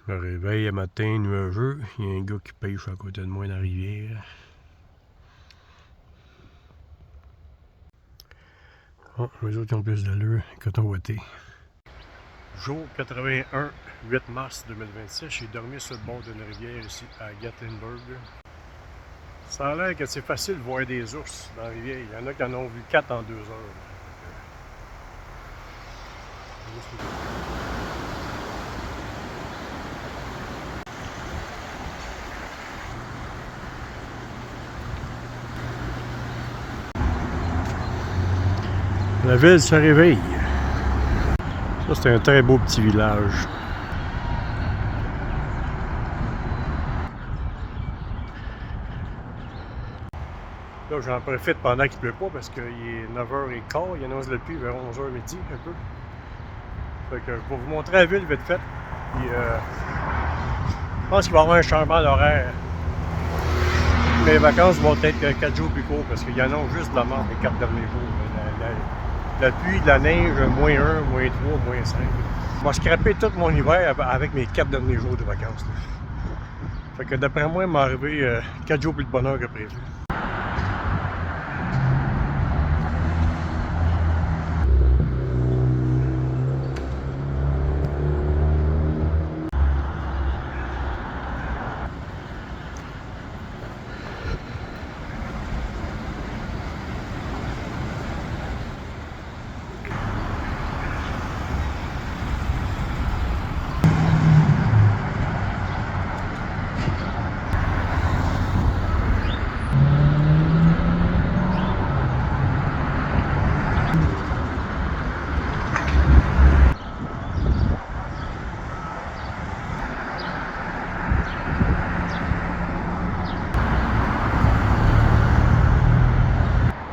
Je me réveille un matin nuageux. Il y a un gars qui pêche à côté de moi dans la rivière. Oh, les autres ont plus d'allure. Coton ouaté. Jour 81, 8 mars 2026. J'ai dormi sur le bord d'une rivière ici à Gatlinburg. Ça a l'air que c'est facile de voir des ours dans la rivière. Il y en a qui en ont vu 4 en 2 heures. La ville se réveille. Ça, c'est un très beau petit village. Là, j'en profite pendant qu'il ne pleut pas parce qu'il est 9h15. Il annonce le pluie vers 11h midi, un peu. Fait que pour vous montrer la ville vite fait. Puis, je pense qu'il va y avoir un changement d'horaire. Mes vacances vont être 4 jours plus courts parce qu'il y en a juste de la mort les 4 derniers jours. La pluie, de la neige, -1, -3, -5. Je vais scraper tout mon hiver avec mes 4 derniers jours de vacances. Là. Fait que d'après moi, il m'est arrivé 4 jours plus de bonheur que prévu.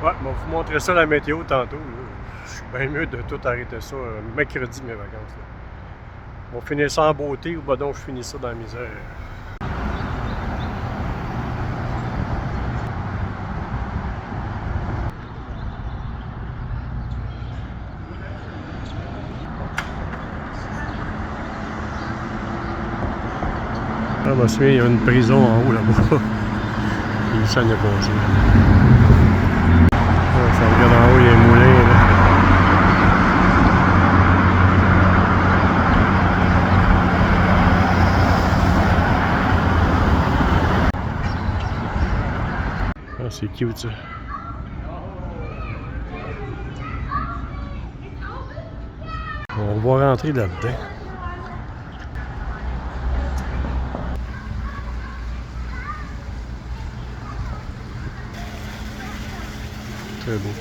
Ouais, je vais vous montrer ça la météo tantôt. Là. Je suis bien mieux de tout arrêter ça mercredi mes vacances. Là. On va finir ça en beauté ou ben donc je finis ça dans la misère. Ah, je me souviens, il y a une prison en haut là-bas. Et ça n'est pas passé. Ah, ça regarde en haut, il y a un moulin là. Ah, c'est cute ça. On va rentrer là-dedans. Très beau.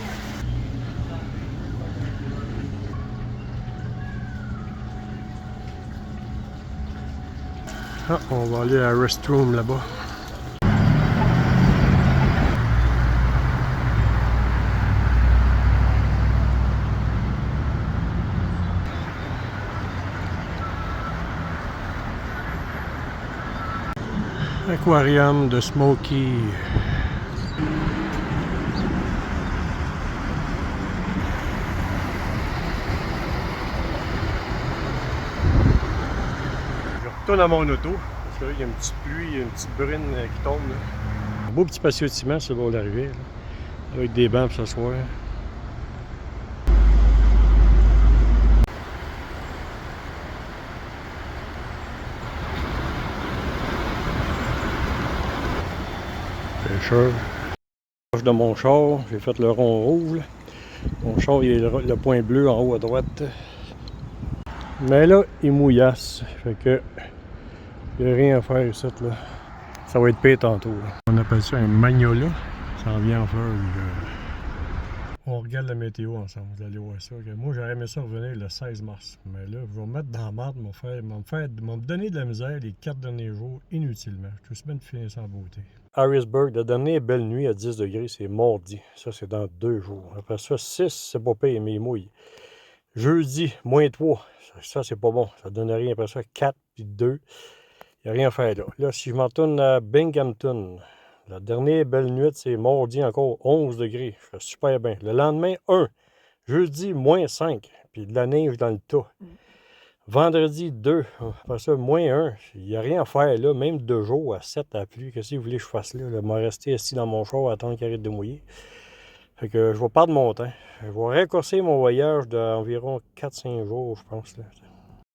Ah, on va aller à la restroom là-bas. Aquarium de Smoky. Je retourne à mon auto, parce que là, il y a une petite pluie, une petite brune qui tombe. Là. Un beau petit patio de ciment sur le bord de la rivière, là, avec des bancs pour s'asseoir. Pêcheur. De mon char, j'ai fait le rond rouge. Là. Mon char, il est le point bleu en haut à droite. Mais là, il mouillasse. Fait que il n'y a rien à faire ici. Là. Ça va être pire tantôt. Là. On appelle ça un magnolia. Ça en vient en fleurs. On regarde la météo ensemble. Vous allez voir ça. Moi, j'aurais aimé ça revenir le 16 mars. Mais là, je vais me mettre dans la marde. Me donner de la misère les 4 derniers jours inutilement. Je suis bien de finir ça en beauté. Harrisburg, la dernière belle nuit à 10 degrés, c'est mardi. Ça, c'est dans 2 jours. Après ça, 6, c'est pas pire, mais il mouille. Jeudi, -3. Ça, c'est pas bon. Ça donne rien. Après ça, 4 puis 2. Il n'y a rien à faire là. Là, si je m'en retourne à Binghamton, la dernière belle nuit, c'est mardi encore 11 degrés. Je fais super bien. Le lendemain, 1. Jeudi, -5. Puis de la neige dans le tas. Vendredi 2, après ça, -1. Il n'y a rien à faire là, même 2 jours à 7 à la pluie. Qu'est-ce que vous voulez que je fasse là? Je vais rester assis dans mon char à attendre qu'il arrête de mouiller. Fait que je vais perdre mon temps. Je vais raccourcir mon voyage d'environ 4-5 jours, je pense. Là.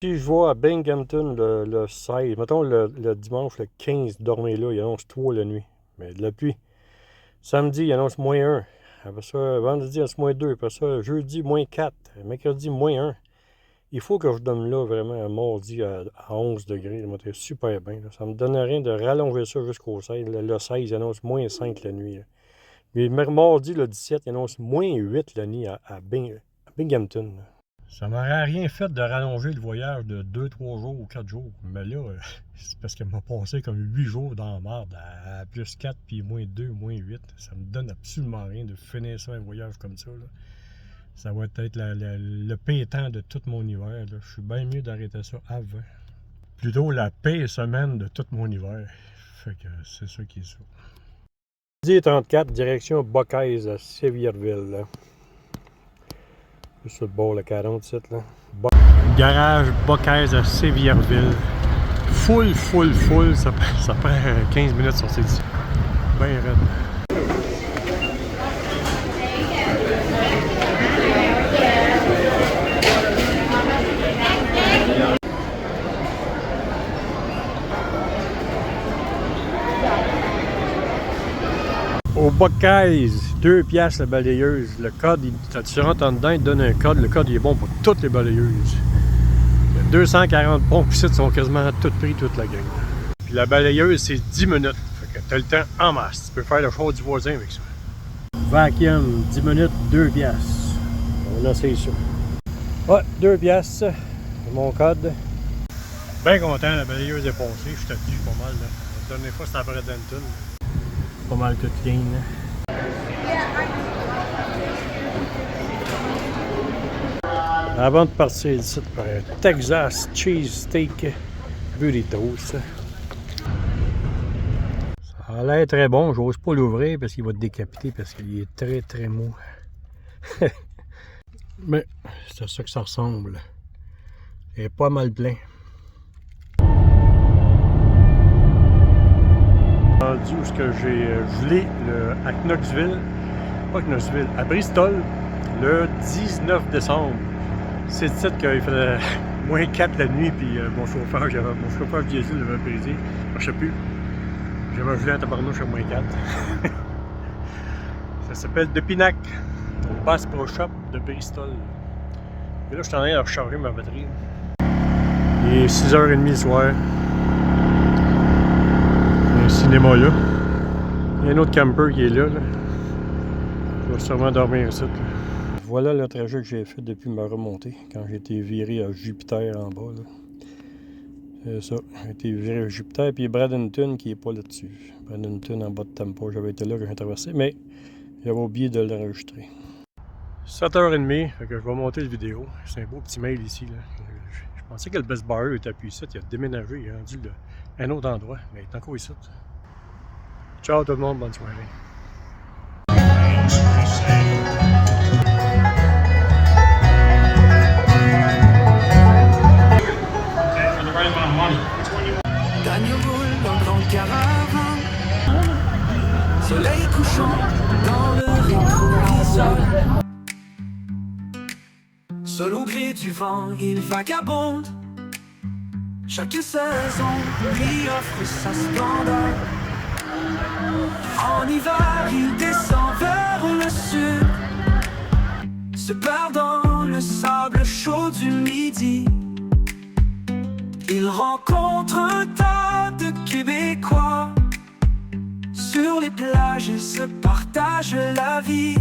Si je vais à Binghamton le 16, mettons le dimanche le 15, dormir là, il annonce 3 la nuit. Mais de la pluie. Samedi, il annonce -1. Après ça, vendredi, il annonce -2. Après ça, jeudi, -4. Mercredi, -1. Il faut que je donne là vraiment un mardi à 11 degrés. C'est super bien. Là. Ça me donne rien de rallonger ça jusqu'au 16. Le 16, il annonce -5 la nuit. Là. Mais mardi, le 17, il annonce -8 la nuit à Binghamton. Là. Ça m'aurait rien fait de rallonger le voyage de 2-3 jours ou 4 jours. Mais là, c'est parce qu'elle m'a passé comme 8 jours dans la marde à +4 puis -2, -8. Ça me donne absolument rien de finir ça un voyage comme ça. Là. Ça va être le pire temps de tout mon hiver. Là. Je suis bien mieux d'arrêter ça avant. Plutôt la pire semaine de tout mon hiver. Fait que c'est ça qui est ça. 10h34, direction Buckeyes à Sévierville. Là. Sur le bord, le 47. Là. Garage Buckeyes à Sévierville. Full. Ça prend 15 minutes de sortir d'ici. Bien raide. Au Buckeyes, 2 piastres la balayeuse. Le code, tu rentres en dedans, il te donne un code. Le code, il est bon pour toutes les balayeuses. Il y a 240 pompes ici, sont quasiment à tout prix, toute la gang. Puis la balayeuse, c'est 10 minutes. Fait que t'as le temps en masse. Tu peux faire le choix du voisin avec ça. Vacuum, 10 minutes, 2 piastres. On essaye ça. Ouais, 2 piastres. C'est mon code. Bien content, la balayeuse est passée. Je suis dessus pas mal. Là. La dernière fois, c'était après Denton. Pas mal tout clean. Avant de partir ici, par un Texas Cheese Steak Burritos. Ça a l'air très bon. J'ose pas l'ouvrir parce qu'il va te décapiter parce qu'il est très mou. Mais c'est à ça que ça ressemble. Il est pas mal plein. Rendu où j'ai gelé à Knoxville, pas Knoxville, à Bristol, le 19 décembre. C'est le titre qu'il faisait -4 la nuit, puis mon chauffeur diesel avait brisé, ça marchait plus. J'avais gelé un tabarnouche à -4. Ça s'appelle The Pinac, au Bass Pro Shop de Bristol. Et là, je suis en train de recharger ma batterie. Il est 6h30 le soir. Un cinéma là. Il y a un autre camper qui est là. Je vais sûrement dormir ici. Là. Voilà le trajet que j'ai fait depuis ma remontée, quand j'ai été viré à Jupiter en bas. C'est ça. J'ai été viré à Jupiter, puis Bradenton qui n'est pas là-dessus. Bradenton en bas de Tampa, j'avais été là quand j'ai traversé, mais j'avais oublié de l'enregistrer. 7h30, fait que je vais monter la vidéo. C'est un beau petit mail ici. Là. Je pensais que le Best Buy était appuyé ici, il a déménagé, il a rendu un autre endroit, mais il est encore ici. Ciao tout le monde, bonne soirée. Gagne roule dans le grand caravane. Soleil couchant dans le rétroviseur. Seul au gré du vent, il vagabonde. Chaque saison lui offre sa splendeur. En hiver, il descend vers le sud, se perd dans le sable chaud du midi. Il rencontre un tas de Québécois. Sur les plages, ils se partagent la vie.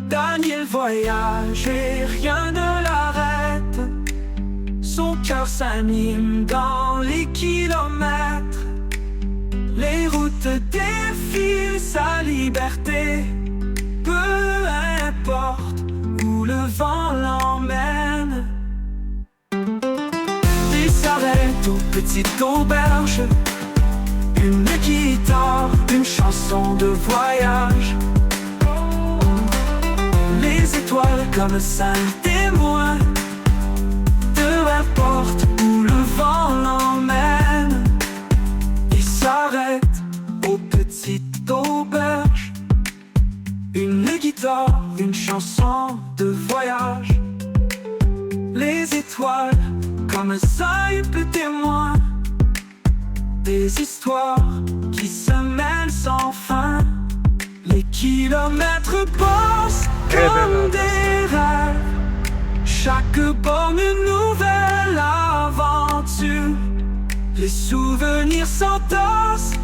Daniel voyage et rien ne l'arrête. Son cœur s'anime dans les kilomètres. Les routes défilent sa liberté. Peu importe où le vent l'emmène. Il s'arrête aux petites auberges. Une guitare, une chanson de voyage. Les étoiles comme cinq témoins de importe où le vent l'emmène. Il s'arrête aux petites auberges. Une guitare, une chanson de voyage. Les étoiles comme un simple témoin des histoires qui se mêlent sans fin. Les kilomètres passent comme des rêves. Chaque borne une nouvelle aventure. Les souvenirs s'entassent